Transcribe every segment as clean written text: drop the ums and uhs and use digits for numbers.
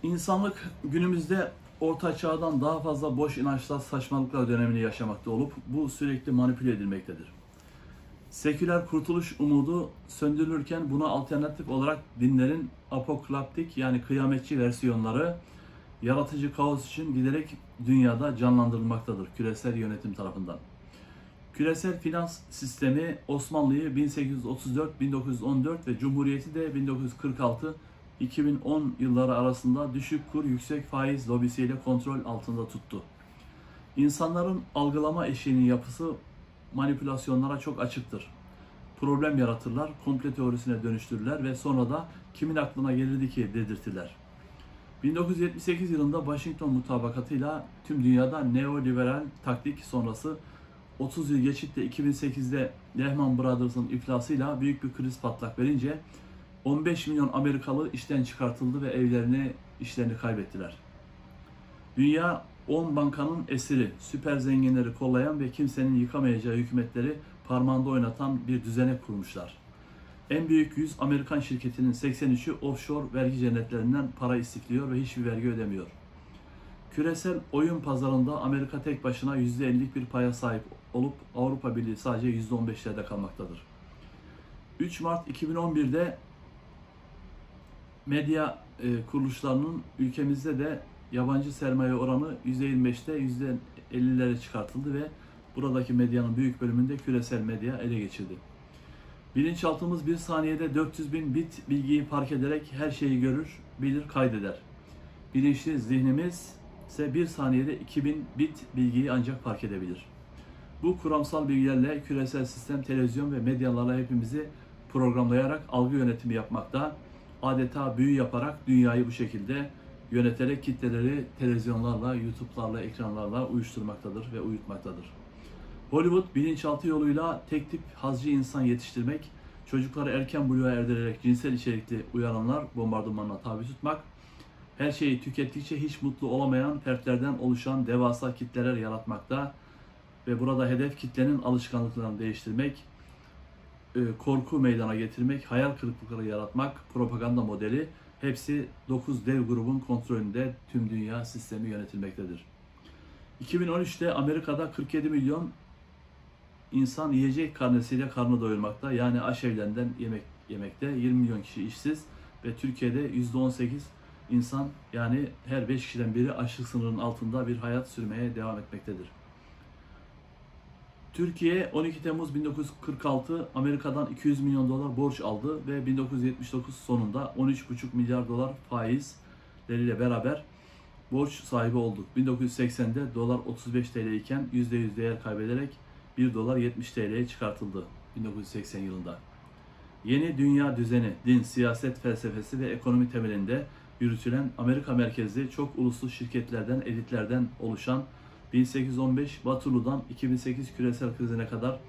İnsanlık günümüzde Orta Çağ'dan daha fazla boş inançlar, saçmalıklar dönemini yaşamakta olup bu sürekli manipüle edilmektedir. Seküler kurtuluş umudu söndürülürken buna alternatif olarak dinlerin apokaliptik yani kıyametçi versiyonları yaratıcı kaos için giderek dünyada canlandırılmaktadır küresel yönetim tarafından. Küresel finans sistemi Osmanlı'yı 1834-1914 ve Cumhuriyeti de 1946-2010 yılları arasında düşük kur, yüksek faiz lobisiyle kontrol altında tuttu. İnsanların algılama eşiğinin yapısı manipülasyonlara çok açıktır. Problem yaratırlar, komple teorisine dönüştürürler ve sonra da kimin aklına gelirdi ki dedirtirler. 1978 yılında Washington mutabakatıyla tüm dünyada neoliberal taktik sonrası 30 yıl geçip de 2008'de Lehman Brothers'ın iflasıyla büyük bir kriz patlak verince 15 milyon Amerikalı işten çıkartıldı ve evlerini, işlerini kaybettiler. Dünya 10 bankanın esiri, süper zenginleri kollayan ve kimsenin yıkamayacağı hükümetleri parmağında oynatan bir düzene kurmuşlar. En büyük 100 Amerikan şirketinin 83'ü offshore vergi cennetlerinden para istifliyor ve hiçbir vergi ödemiyor. Küresel oyun pazarında Amerika tek başına %50'lik bir paya sahip olup Avrupa Birliği sadece %15'lerde kalmaktadır. 3 Mart 2011'de medya kuruluşlarının ülkemizde de yabancı sermaye oranı %25'te %50'lere çıkartıldı ve buradaki medyanın büyük bölümünde küresel medya ele geçirdi. Bilinçaltımız bir saniyede 400 bin bit bilgiyi fark ederek her şeyi görür, bilir, kaydeder. Bilinçli zihnimiz ise bir saniyede 2000 bit bilgiyi ancak fark edebilir. Bu kuramsal bilgilerle küresel sistem, televizyon ve medyalarla hepimizi programlayarak algı yönetimi yapmakta, adeta büyü yaparak dünyayı bu şekilde yöneterek kitleleri televizyonlarla, YouTube'larla, ekranlarla uyuşturmaktadır ve uyutmaktadır. Hollywood bilinçaltı yoluyla tek tip hazcı insan yetiştirmek, çocukları erken buluğa erdirerek cinsel içerikli uyaranlar bombardımanına tabi tutmak, her şeyi tükettikçe hiç mutlu olamayan fertlerden oluşan devasa kitleler yaratmakta ve burada hedef kitlenin alışkanlıklarını değiştirmek, korku meydana getirmek, hayal kırıklıkları yaratmak, propaganda modeli hepsi 9 dev grubun kontrolünde tüm dünya sistemi yönetilmektedir. 2013'te Amerika'da 47 milyon insan yiyecek karnesiyle karnı doyurmakta, yani aşevlerinden yemek yemekte, 20 milyon kişi işsiz ve Türkiye'de %18 insan, yani her 5 kişiden biri açlık sınırının altında bir hayat sürmeye devam etmektedir. Türkiye 12 Temmuz 1946 Amerika'dan 200 milyon dolar borç aldı ve 1979 sonunda 13,5 milyar dolar faizleriyle beraber borç sahibi olduk. 1980'de dolar 35 TL iken %100 değer kaybederek 1 dolar 70 TL'ye çıkartıldı 1980 yılında. Yeni dünya düzeni, din, siyaset felsefesi ve ekonomi temelinde yürütülen Amerika merkezli çok uluslu şirketlerden, elitlerden oluşan 1815 Waterloo'dan 2008 küresel krizine kadar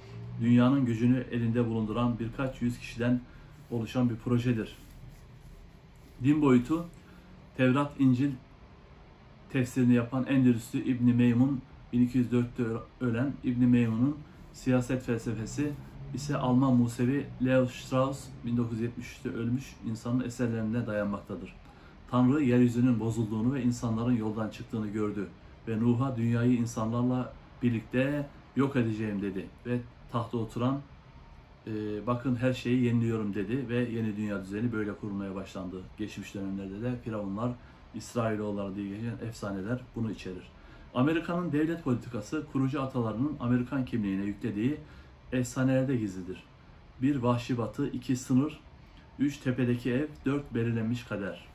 dünyanın gücünü elinde bulunduran birkaç yüz kişiden oluşan bir projedir. Din boyutu, Tevrat, İncil tefsirini yapan Endülüslü İbn Meymun, 1204'te ölen İbn Meymun'un siyaset felsefesi ise Alman Musevi Leo Strauss 1973'te ölmüş insanın eserlerine dayanmaktadır. Tanrı yeryüzünün bozulduğunu ve insanların yoldan çıktığını gördü ve Nuh'a dünyayı insanlarla birlikte yok edeceğim dedi ve tahta oturan bakın her şeyi yeniliyorum dedi ve yeni dünya düzeni böyle kurulmaya başlandı. Geçmiş dönemlerde de Firavunlar, İsrailoğulları diye geçen efsaneler bunu içerir. Amerika'nın devlet politikası kurucu atalarının Amerikan kimliğine yüklediği efsanelerde gizlidir. 1 vahşi batı, 2 sınır, 3 tepedeki ev, 4 belirlenmiş kader.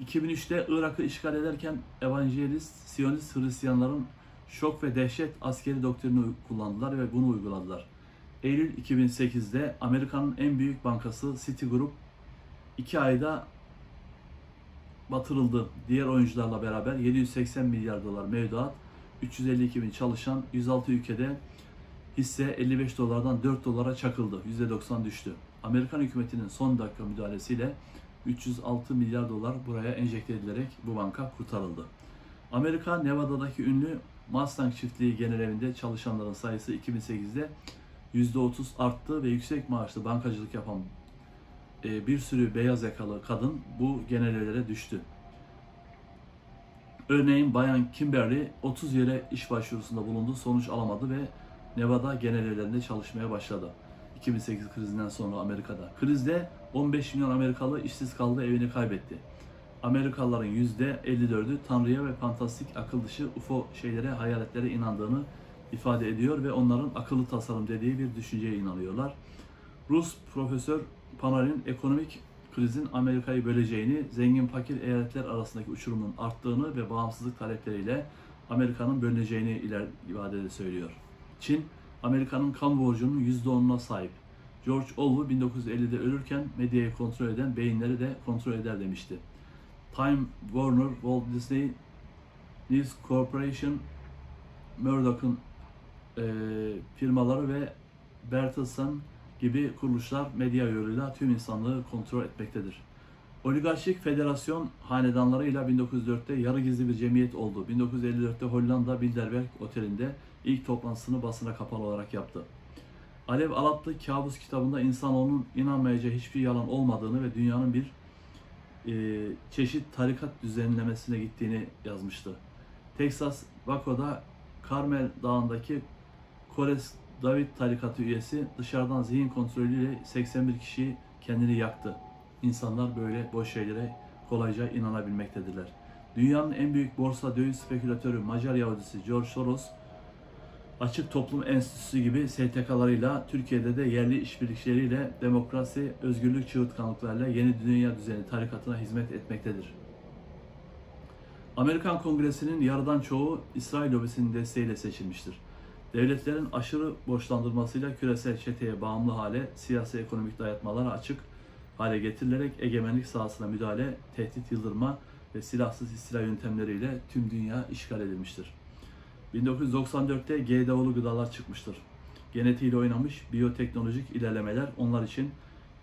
2003'te Irak'ı işgal ederken evangelist, Siyonist Hristiyanların şok ve dehşet askeri doktrini kullandılar ve bunu uyguladılar. Eylül 2008'de Amerika'nın en büyük bankası Citigroup 2 ayda batırıldı. Diğer oyuncularla beraber 780 milyar dolar mevduat, 352 bin çalışan, 106 ülkede hisse 55 dolardan 4 dolara çakıldı. %90 düştü. Amerikan hükümetinin son dakika müdahalesiyle 306 milyar dolar buraya enjekte edilerek bu banka kurtarıldı. Amerika, Nevada'daki ünlü Mustang çiftliği genel evinde çalışanların sayısı 2008'de %30 arttı ve yüksek maaşlı bankacılık yapan bir sürü beyaz yakalı kadın bu genel evlere düştü. Örneğin Bayan Kimberly 30 yere iş başvurusunda bulundu, sonuç alamadı ve Nevada genel evlerinde çalışmaya başladı. 2008 krizinden sonra Amerika'da. Krizde 15 milyon Amerikalı işsiz kaldı, evini kaybetti. Amerikalıların %54'ü Tanrı'ya ve fantastik akıl dışı UFO şeylere, hayaletlere inandığını ifade ediyor ve onların akıllı tasarım dediği bir düşünceye inanıyorlar. Rus Profesör Panar'ın ekonomik krizin Amerika'yı böleceğini, zengin fakir eyaletler arasındaki uçurumun arttığını ve bağımsızlık talepleriyle Amerika'nın bölüneceğini ifade söylüyor. Çin, Amerika'nın kamu borcunun %10'una sahip. George Orwell 1950'de ölürken medyayı kontrol eden beyinleri de kontrol eder demişti. Time Warner, Walt Disney, News Corporation, Murdoch'un firmaları ve Bertelsmann gibi kuruluşlar medya yoluyla tüm insanlığı kontrol etmektedir. Oligarşik federasyon hanedanlarıyla 1904'te yarı gizli bir cemiyet oldu. 1954'te Hollanda Bilderberg Oteli'nde ilk toplantısını basına kapalı olarak yaptı. Alev Alatlı Kabus kitabında insanoğlunun inanmayacağı hiçbir yalan olmadığını ve dünyanın bir çeşit tarikat düzenlemesine gittiğini yazmıştı. Texas Waco'da Carmel Dağı'ndaki Kores David tarikatı üyesi dışarıdan zihin kontrolüyle 81 kişiyi kendini yaktı. İnsanlar böyle boş şeylere kolayca inanabilmektedirler. Dünyanın en büyük borsa döviz spekülatörü Macar Yahudisi George Soros, Açık Toplum Enstitüsü gibi STK'larıyla, Türkiye'de de yerli işbirlikleriyle demokrasi, özgürlük çığırtkanlıklarıyla yeni dünya düzeni tarikatına hizmet etmektedir. Amerikan Kongresi'nin yarıdan çoğu İsrail lobisinin desteğiyle seçilmiştir. Devletlerin aşırı borçlandırmasıyla küresel çeteye bağımlı hale, siyasi ekonomik dayatmalara açık hale getirilerek egemenlik sahasına müdahale, tehdit yıldırma ve silahsız istila yöntemleriyle tüm dünya işgal edilmiştir. 1994'te GDO'lu gıdalar çıkmıştır. Genetiğiyle oynamış biyoteknolojik ilerlemeler onlar için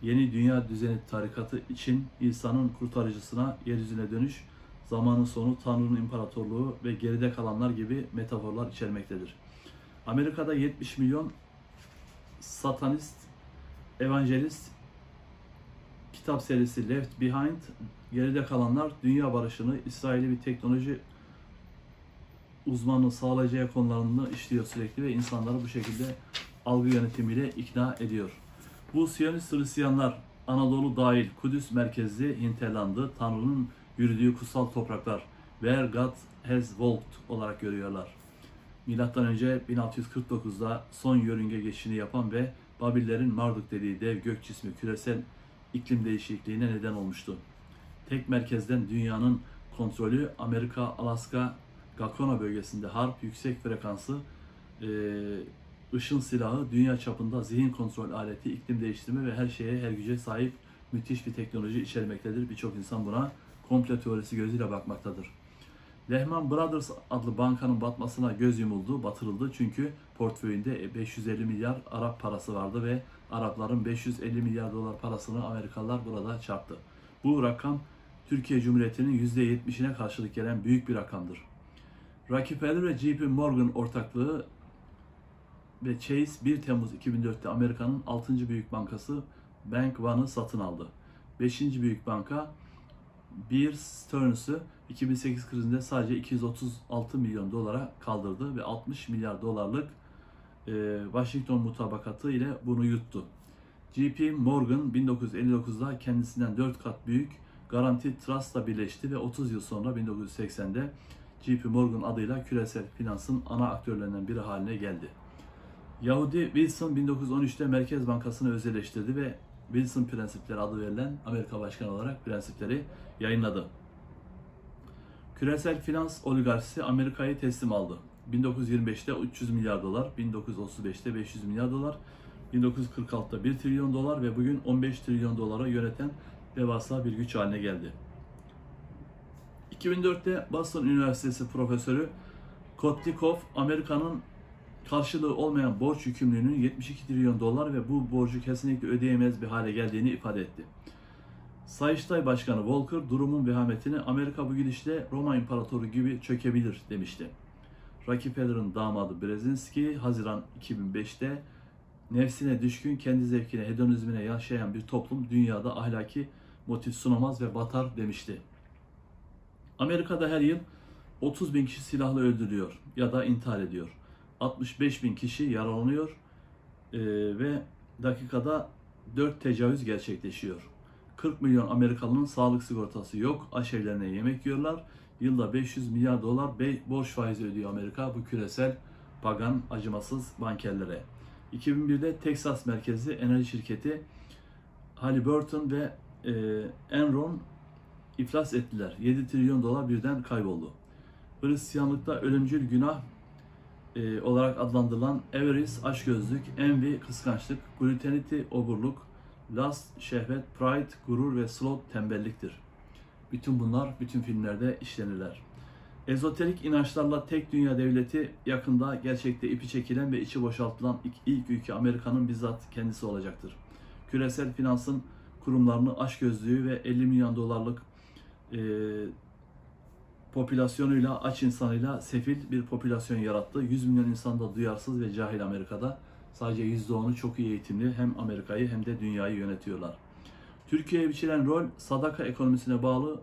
yeni dünya düzeni tarikatı için insanın kurtarıcısına, yeryüzüne dönüş, zamanın sonu, Tanrı'nın imparatorluğu ve geride kalanlar gibi metaforlar içermektedir. Amerika'da 70 milyon satanist, evangelist kitap serisi Left Behind, geride kalanlar dünya barışını, İsrail'i bir teknoloji uzmanlığı sağlayacağı konularını işliyor sürekli ve insanları bu şekilde algı yönetimiyle ikna ediyor. Bu Siyonist Hristiyanlar Anadolu dahil Kudüs merkezli hinterlandı, Tanrı'nın yürüdüğü kutsal topraklar, where God has walked olarak görüyorlar. Milattan önce 1649'da son yörünge geçişini yapan ve Babillerin Marduk dediği dev gök cismi küresel iklim değişikliğine neden olmuştu. Tek merkezden dünyanın kontrolü Amerika, Alaska, Gakona bölgesinde harp, yüksek frekanslı ışın silahı, dünya çapında zihin kontrol aleti, iklim değiştirme ve her şeye, her güce sahip müthiş bir teknoloji içermektedir. Birçok insan buna komplo teorisi gözüyle bakmaktadır. Lehman Brothers adlı bankanın batmasına göz yumuldu, batırıldı çünkü portföyünde 550 milyar Arap parası vardı ve Arapların 550 milyar dolar parasını Amerikalılar burada çarptı. Bu rakam Türkiye Cumhuriyeti'nin %70'ine karşılık gelen büyük bir rakamdır. Rockefeller ve JP Morgan ortaklığı ve Chase 1 Temmuz 2004'te Amerika'nın 6. büyük bankası Bank One'ı satın aldı. 5. büyük banka Bear Stearns'ı 2008 krizinde sadece 236 milyon dolara kaldırdı ve 60 milyar dolarlık Washington mutabakatı ile bunu yuttu. JP Morgan 1959'da kendisinden 4 kat büyük Garanti Trust'la birleşti ve 30 yıl sonra 1980'de JP Morgan adıyla küresel finansın ana aktörlerinden biri haline geldi. Yahudi Wilson 1913'te Merkez Bankası'nı özelleştirdi ve Wilson prensipleri adı verilen Amerika Başkanı olarak prensipleri yayınladı. Küresel finans oligarşisi Amerika'yı teslim aldı. 1925'te 300 milyar dolar, 1935'te 500 milyar dolar, 1946'da 1 trilyon dolar ve bugün 15 trilyon dolara yöneten devasa bir güç haline geldi. 2004'te Boston Üniversitesi profesörü Kotlikov, Amerika'nın karşılığı olmayan borç yükümlülüğünün 72 trilyon dolar ve bu borcu kesinlikle ödeyemez bir hale geldiğini ifade etti. Sayıştay Başkanı Volcker, durumun vehametini Amerika bu gidişle Roma İmparatoru gibi çökebilir demişti. Rockefeller'ın damadı Brzezinski, Haziran 2005'te nefsine düşkün, kendi zevkine, hedonizmine yaşayan bir toplum dünyada ahlaki motif sunamaz ve batar demişti. Amerika'da her yıl 30 bin kişi silahla öldürüyor ya da intihar ediyor. 65 bin kişi yaralanıyor ve dakikada 4 tecavüz gerçekleşiyor. 40 milyon Amerikalının sağlık sigortası yok. Aşevlerine yemek yiyorlar. Yılda 500 milyar dolar borç faizi ödüyor Amerika bu küresel pagan acımasız bankerlere. 2001'de Texas merkezli enerji şirketi Halliburton ve Enron iflas ettiler. 7 trilyon dolar birden kayboldu. Hristiyanlıkta ölümcül günah olarak adlandırılan avarice, açgözlük, envy, kıskançlık, glutenity, oburluk, lust, şehvet, pride, gurur ve sloth, tembelliktir. Bütün bunlar bütün filmlerde işlenirler. Ezoterik inançlarla tek dünya devleti yakında gerçekte ipi çekilen ve içi boşaltılan ilk ülke Amerika'nın bizzat kendisi olacaktır. Küresel finansın kurumlarını açgözlüğü ve 50 milyon dolarlık popülasyonuyla, aç insanıyla sefil bir popülasyon yarattı. 100 milyon insan da duyarsız ve cahil Amerika'da. Sadece %10'u çok iyi eğitimli, hem Amerika'yı hem de dünyayı yönetiyorlar. Türkiye'ye biçilen rol sadaka ekonomisine bağlı,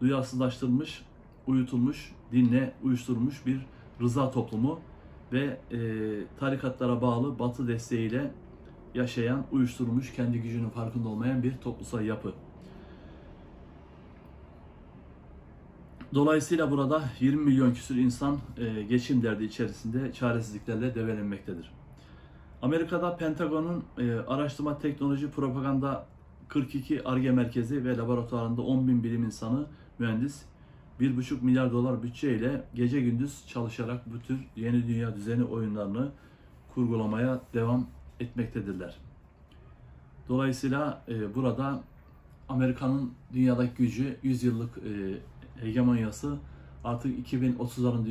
duyarsızlaştırılmış, uyutulmuş, dinle uyuşturulmuş bir rıza toplumu ve tarikatlara bağlı Batı desteğiyle yaşayan, uyuşturulmuş, kendi gücünün farkında olmayan bir toplumsal yapı. Dolayısıyla burada 20 milyon küsur insan geçim derdi içerisinde çaresizliklerle debelenmektedir. Amerika'da Pentagon'un araştırma, teknoloji, propaganda 42 Ar-Ge merkezi ve laboratuvarında 10 bin bilim insanı, mühendis 1,5 milyar dolar bütçeyle gece gündüz çalışarak bu tür yeni dünya düzeni oyunlarını kurgulamaya devam etmektedirler. Dolayısıyla burada Amerika'nın dünyadaki gücü, 100 yıllık hegemonyası artık 2030'ların